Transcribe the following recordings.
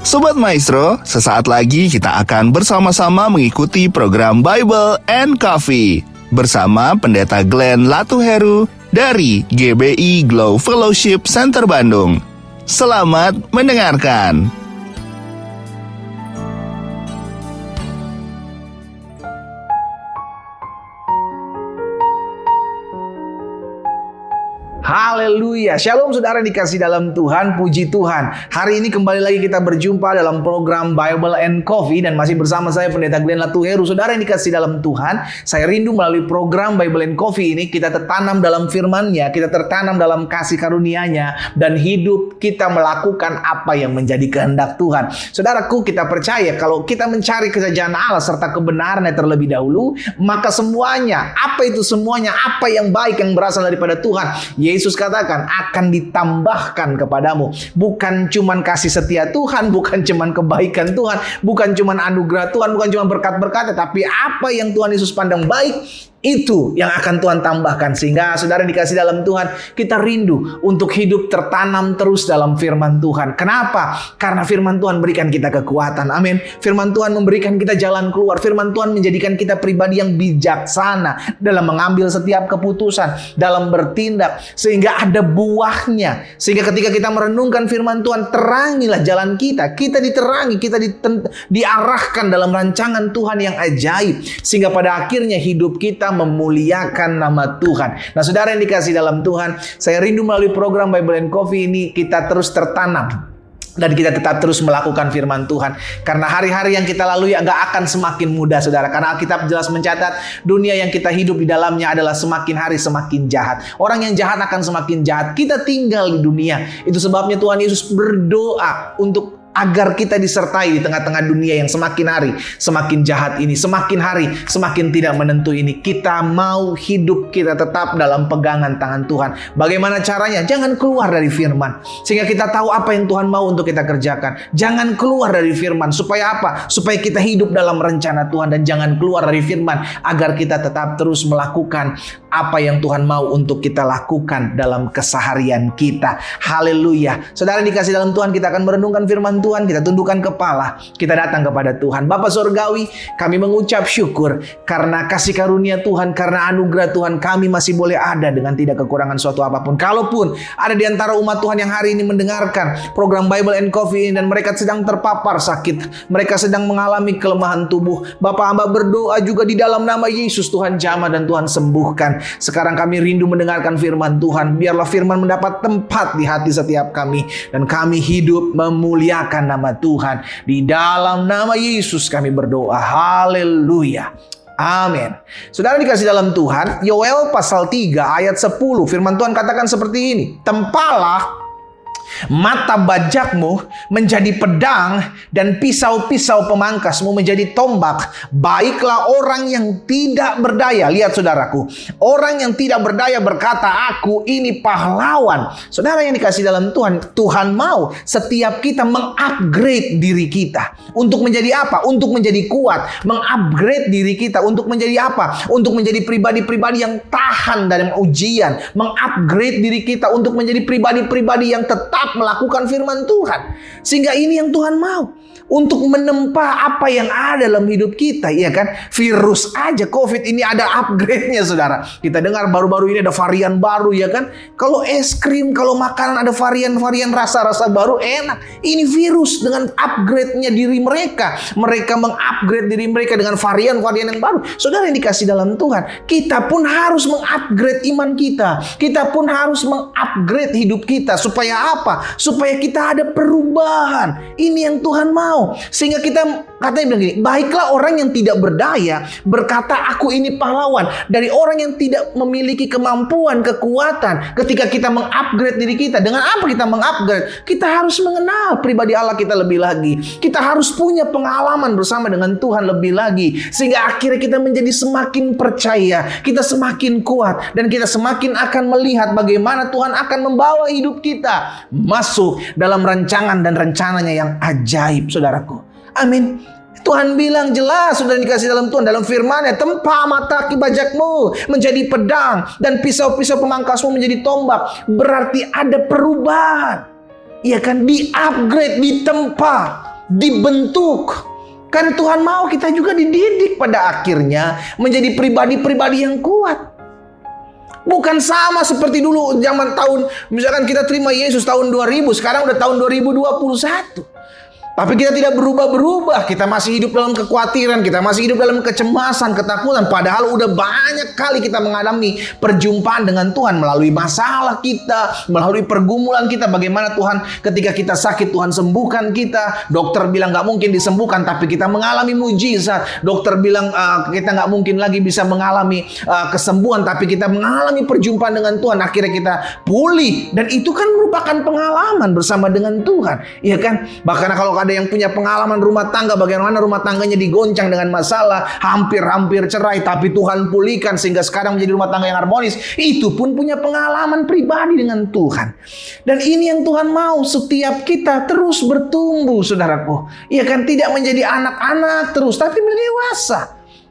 Sobat Maestro, sesaat lagi kita akan bersama-sama mengikuti program Bible and Coffee bersama Pendeta Glenn Latuheru dari GBI Glow Fellowship Center Bandung. Selamat mendengarkan. Haleluya, shalom saudara dikasih dalam Tuhan, puji Tuhan. Hari ini kembali lagi kita berjumpa dalam program Bible and Coffee dan masih bersama saya Pendeta Glenn Latuheru. Saudara yang dikasih dalam Tuhan, saya rindu melalui program Bible and Coffee ini kita tertanam dalam firman-Nya, kita tertanam dalam kasih karunia-Nya, dan hidup kita melakukan apa yang menjadi kehendak Tuhan. Saudaraku, kita percaya kalau kita mencari kerajaan Allah serta kebenarannya terlebih dahulu, maka semuanya, apa itu semuanya, apa yang baik yang berasal daripada Tuhan, Yesus katakan akan ditambahkan kepadamu. Bukan cuman kasih setia Tuhan, bukan cuman kebaikan Tuhan, bukan cuman anugerah Tuhan, bukan cuman berkat-berkat, tapi apa yang Tuhan Yesus pandang baik, itu yang akan Tuhan tambahkan. Sehingga saudara dikasih dalam Tuhan, kita rindu untuk hidup tertanam terus dalam firman Tuhan. Kenapa? Karena firman Tuhan berikan kita kekuatan. Amin. Firman Tuhan memberikan kita jalan keluar. Firman Tuhan menjadikan kita pribadi yang bijaksana dalam mengambil setiap keputusan, dalam bertindak, sehingga ada buahnya. Sehingga ketika kita merenungkan firman Tuhan, terangilah jalan kita. Kita diterangi, kita diarahkan dalam rancangan Tuhan yang ajaib. Sehingga pada akhirnya hidup kita memuliakan nama Tuhan. Nah, saudara yang dikasih dalam Tuhan, saya rindu melalui program Bible and Coffee ini kita terus tertanam dan kita tetap terus melakukan firman Tuhan. Karena hari-hari yang kita lalui gak akan semakin mudah, saudara. Karena Alkitab jelas mencatat, dunia yang kita hidup di dalamnya adalah semakin hari semakin jahat. Orang yang jahat akan semakin jahat. Kita tinggal di dunia. Itu sebabnya Tuhan Yesus berdoa untuk agar kita disertai di tengah-tengah dunia yang semakin hari semakin jahat ini, semakin hari semakin tidak menentu ini. Kita mau hidup kita tetap dalam pegangan tangan Tuhan. Bagaimana caranya? Jangan keluar dari firman, sehingga kita tahu apa yang Tuhan mau untuk kita kerjakan. Jangan keluar dari firman. Supaya apa? Supaya kita hidup dalam rencana Tuhan. Dan jangan keluar dari firman agar kita tetap terus melakukan apa yang Tuhan mau untuk kita lakukan dalam keseharian kita. Haleluya. Saudara dikasih dalam Tuhan, kita akan merenungkan firman Tuhan, kita tundukkan kepala, kita datang kepada Tuhan. Bapa Surgawi, kami mengucap syukur karena kasih karunia Tuhan, karena anugerah Tuhan, kami masih boleh ada dengan tidak kekurangan suatu apapun. Kalaupun ada di antara umat Tuhan yang hari ini mendengarkan program Bible and Coffee ini dan mereka sedang terpapar sakit, mereka sedang mengalami kelemahan tubuh, Bapak hamba berdoa juga di dalam nama Yesus, Tuhan jamah dan Tuhan sembuhkan. Sekarang kami rindu mendengarkan firman Tuhan. Biarlah firman mendapat tempat di hati setiap kami, dan kami hidup memuliakan nama Tuhan. Di dalam nama Yesus kami berdoa. Haleluya. Amin. Saudara dikasih dalam Tuhan, Yoel pasal 3 ayat 10, firman Tuhan katakan seperti ini. Tempalah mata bajakmu menjadi pedang dan pisau-pisau pemangkasmu menjadi tombak. Baiklah orang yang tidak berdaya. Lihat saudaraku, orang yang tidak berdaya berkata, aku ini pahlawan. Saudara yang dikasih dalam Tuhan, Tuhan mau setiap kita mengupgrade diri kita. Untuk menjadi apa? Untuk menjadi kuat. Mengupgrade diri kita untuk menjadi apa? Untuk menjadi pribadi-pribadi yang tahan dalam ujian. Mengupgrade diri kita untuk menjadi pribadi-pribadi yang tetap melakukan firman Tuhan. Sehingga ini yang Tuhan mau, untuk menempa apa yang ada dalam hidup kita, ya kan? Virus aja COVID ini ada upgrade-nya, saudara. Kita dengar baru-baru ini ada varian baru, ya kan? Kalau es krim, kalau makanan ada varian-varian rasa-rasa baru, enak. Ini virus dengan upgrade-nya diri mereka. Mereka mengupgrade diri mereka dengan varian-varian yang baru. Saudara yang dikasih dalam Tuhan, kita pun harus mengupgrade iman kita. Kita pun harus mengupgrade hidup kita. Supaya apa? Supaya kita ada perubahan. Ini yang Tuhan mau. Sehingga kita, katanya bilang gini, baiklah orang yang tidak berdaya berkata, aku ini pahlawan. Dari orang yang tidak memiliki kemampuan, kekuatan. Ketika kita mengupgrade diri kita, dengan apa kita mengupgrade? Kita harus mengenal pribadi Allah kita lebih lagi. Kita harus punya pengalaman bersama dengan Tuhan lebih lagi. Sehingga akhirnya kita menjadi semakin percaya. Kita semakin kuat. Dan kita semakin akan melihat bagaimana Tuhan akan membawa hidup kita masuk dalam rancangan dan rencananya yang ajaib, saudaraku. Amin. Tuhan bilang jelas, sudah dikasih dalam Tuhan, dalam firman-Nya, tempa mata bajakmu menjadi pedang dan pisau-pisau pemangkasmu menjadi tombak. Berarti ada perubahan. Ya kan, di-upgrade, ditempa. dibentuk. Karena Tuhan mau kita juga dididik pada akhirnya menjadi pribadi-pribadi yang kuat. Bukan sama seperti dulu zaman tahun, misalkan kita terima Yesus tahun 2000, sekarang udah tahun 2021. Tapi kita tidak berubah-berubah. Kita masih hidup dalam kekhawatiran, kita masih hidup dalam kecemasan, ketakutan. Padahal udah banyak kali kita mengalami perjumpaan dengan Tuhan melalui masalah kita, melalui pergumulan kita. Bagaimana Tuhan ketika kita sakit, Tuhan sembuhkan kita. Dokter bilang gak mungkin disembuhkan, tapi kita mengalami mujizat. Dokter bilang kita gak mungkin lagi bisa mengalami kesembuhan, tapi kita mengalami perjumpaan dengan Tuhan. Akhirnya kita pulih. Dan itu kan merupakan pengalaman bersama dengan Tuhan. Iya kan? Bahkan kalau ada yang punya pengalaman rumah tangga, bagaimana rumah tangganya digoncang dengan masalah, hampir-hampir cerai, tapi Tuhan pulihkan sehingga sekarang menjadi rumah tangga yang harmonis. Itu pun punya pengalaman pribadi dengan Tuhan. Dan ini yang Tuhan mau, setiap kita terus bertumbuh, saudaraku. Iya kan, tidak menjadi anak-anak terus, tapi menjadi dewasa.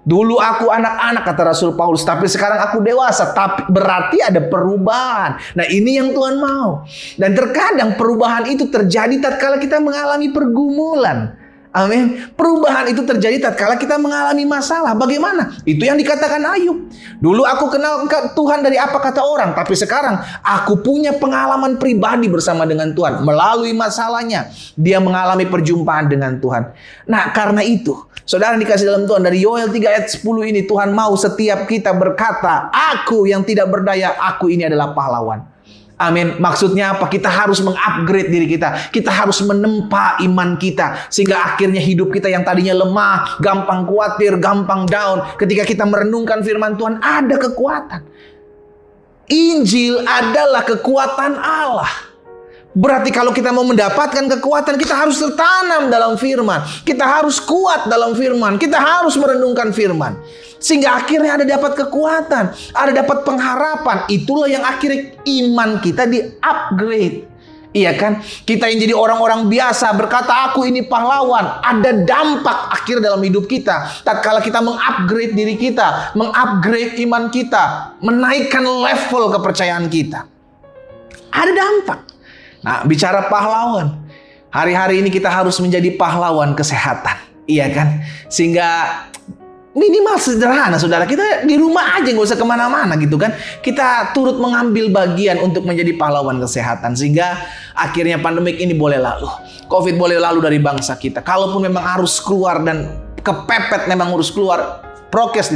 Dulu aku anak-anak, kata Rasul Paulus, tapi sekarang aku dewasa. Tapi berarti ada perubahan. Nah, ini yang Tuhan mau. Dan terkadang perubahan itu terjadi tatkala kita mengalami pergumulan. Amin. Perubahan itu terjadi tatkala kita mengalami masalah. Bagaimana? Itu yang dikatakan Ayub. Dulu aku kenal Tuhan dari apa kata orang, tapi sekarang aku punya pengalaman pribadi bersama dengan Tuhan. Melalui masalahnya, dia mengalami perjumpaan dengan Tuhan. Nah, karena itu, saudara dikasih dalam Tuhan, dari Yoel 3 ayat 10 ini, Tuhan mau setiap kita berkata, aku yang tidak berdaya, aku ini adalah pahlawan. Amin. Maksudnya apa? Kita harus mengupgrade diri kita. Kita harus menempa iman kita. Sehingga akhirnya hidup kita yang tadinya lemah, gampang khawatir, gampang down. Ketika kita merenungkan firman Tuhan, ada kekuatan. Injil adalah kekuatan Allah. Berarti kalau kita mau mendapatkan kekuatan, kita harus tertanam dalam firman. Kita harus kuat dalam firman. Kita harus merenungkan firman. Sehingga akhirnya ada dapat kekuatan, ada dapat pengharapan. Itulah yang akhirnya iman kita di-upgrade. Iya kan? Kita yang jadi orang-orang biasa berkata aku ini pahlawan. Ada dampak akhir dalam hidup kita. Tatkala kita mengupgrade diri kita, mengupgrade iman kita, menaikkan level kepercayaan kita. Ada dampak. Nah, bicara pahlawan, hari-hari ini kita harus menjadi pahlawan kesehatan, iya kan? Sehingga minimal sederhana, saudara, kita di rumah aja, nggak usah kemana-mana gitu kan? Kita turut mengambil bagian untuk menjadi pahlawan kesehatan, sehingga akhirnya pandemik ini boleh lalu, COVID boleh lalu dari bangsa kita. Kalaupun memang harus keluar dan kepepet memang harus keluar, prokes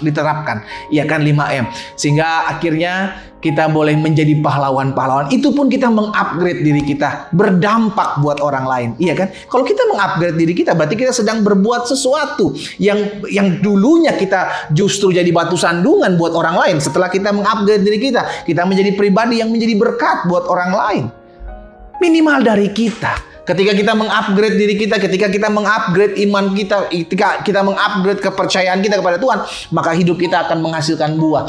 diterapkan, iya kan, 5M, sehingga akhirnya kita boleh menjadi pahlawan-pahlawan. Itu pun kita mengupgrade diri kita, berdampak buat orang lain, iya kan? Kalau kita mengupgrade diri kita, berarti kita sedang berbuat sesuatu yang dulunya kita justru jadi batu sandungan buat orang lain. Setelah kita mengupgrade diri kita menjadi pribadi yang menjadi berkat buat orang lain. Minimal dari kita. Ketika kita mengupgrade diri kita, ketika kita mengupgrade iman kita, ketika kita mengupgrade kepercayaan kita kepada Tuhan, maka hidup kita akan menghasilkan buah.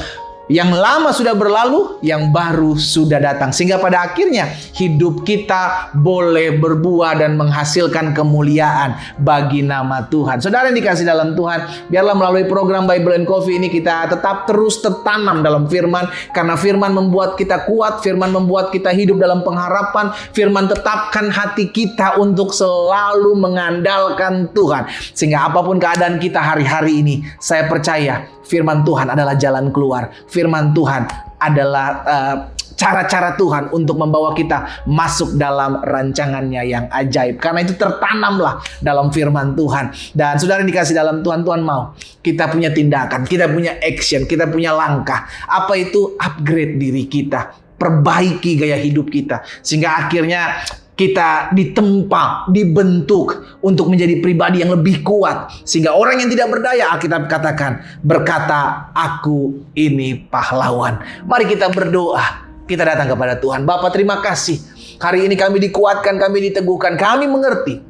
Yang lama sudah berlalu, yang baru sudah datang. Sehingga pada akhirnya hidup kita boleh berbuah dan menghasilkan kemuliaan bagi nama Tuhan. Saudara yang dikasih dalam Tuhan, biarlah melalui program Bible and Coffee ini kita tetap terus tertanam dalam firman. Karena firman membuat kita kuat, firman membuat kita hidup dalam pengharapan. Firman tetapkan hati kita untuk selalu mengandalkan Tuhan. Sehingga apapun keadaan kita hari-hari ini, saya percaya firman Tuhan adalah jalan keluar. Firman Tuhan adalah cara-cara Tuhan untuk membawa kita masuk dalam rancangannya yang ajaib. Karena itu tertanamlah dalam firman Tuhan. Dan saudara yang dikasih dalam Tuhan, Tuhan mau kita punya tindakan, kita punya action, kita punya langkah. Apa itu? Upgrade diri kita, perbaiki gaya hidup kita. Sehingga akhirnya kita ditempa, dibentuk untuk menjadi pribadi yang lebih kuat. Sehingga orang yang tidak berdaya, Alkitab katakan, berkata, aku ini pahlawan. Mari kita berdoa. Kita datang kepada Tuhan. Bapa, terima kasih. Hari ini kami dikuatkan, kami diteguhkan, kami mengerti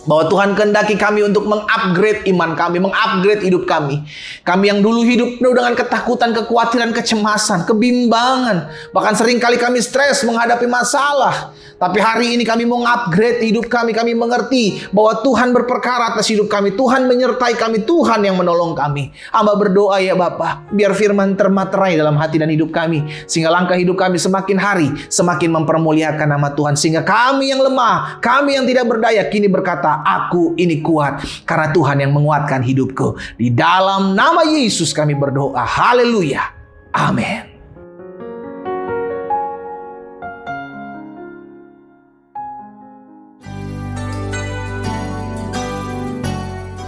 bahwa Tuhan kehendaki kami untuk mengupgrade iman kami, mengupgrade hidup kami. Kami yang dulu hidup penuh dengan ketakutan, kekhawatiran, kecemasan, kebimbangan. Bahkan seringkali kami stres menghadapi masalah. Tapi hari ini kami mau upgrade hidup kami. Kami mengerti bahwa Tuhan berperkara atas hidup kami. Tuhan menyertai kami. Tuhan yang menolong kami. Hamba berdoa ya Bapa, biar firman termaterai dalam hati dan hidup kami. Sehingga langkah hidup kami semakin hari semakin mempermuliakan nama Tuhan. Sehingga kami yang lemah, kami yang tidak berdaya, kini berkata, berkata, aku ini kuat karena Tuhan yang menguatkan hidupku. Di dalam nama Yesus kami berdoa. Haleluya. Amin.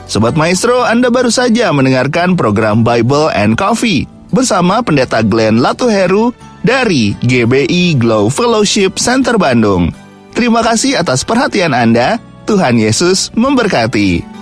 Sobat Maestro, Anda baru saja mendengarkan program Bible and Coffee bersama Pendeta Glenn Latuheru dari GBI Glow Fellowship Center Bandung. Terima kasih atas perhatian Anda. Tuhan Yesus memberkati.